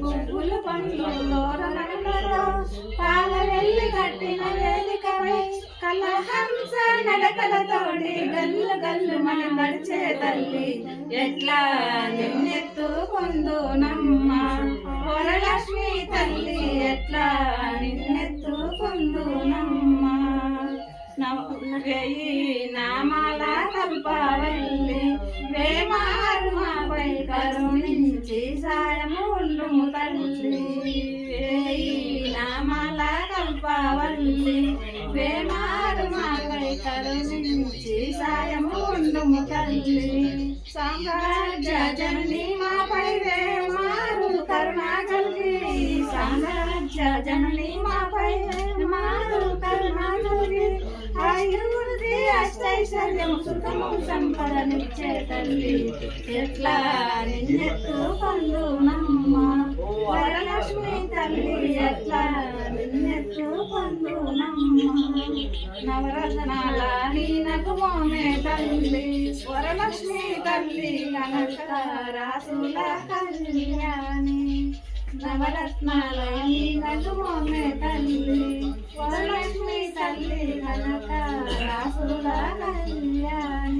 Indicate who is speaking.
Speaker 1: పువ్వులు పండ్లు తోరణములతో పాల వెళ్ళి కట్టిన వేదికపై కలహంస నడకలతోటి గల్లు గల్లు మన నడిచే తల్లి ఎట్లా నిన్నెత్తుకుందునమ్మ వరలక్ష్మి తల్లి ఎట్లా నిన్నెత్తుకుందునమ్మ వేయి నామాల కల్పవల్లి వేమారు మాపై కరుణించి సాయము ఉండుము తల్లి వేయి నామాల కల్పవల్లి వేమారు మాపై కరుణించి సాయము ఉండుము తల్లి సామ్రాజ్య జనని మాపై వేమారు కరుణా కలిగి సామ్రాజ్య జనని మాపై వేమారు కరుణా కలిగి ఆయుర్వృద్ధి అష్టైశ్వర్యము సుఖము సంపదనిచ్చే తల్లి ఎట్లా నిన్నెత్తుకుందునమ్మ వరలక్ష్మి తల్లి ఎట్లా నిన్నెత్తుకుందునమ్మ నవరత్నాల నీనకు మోమే తల్లి వరలక్ష్మి తల్లి కనక రాసుల కళ్యాణి నవరత్నాల నీనకు మోమే తల్లి వరలక్ష్మి తల్లి కనక రాసుల కళ్యాణి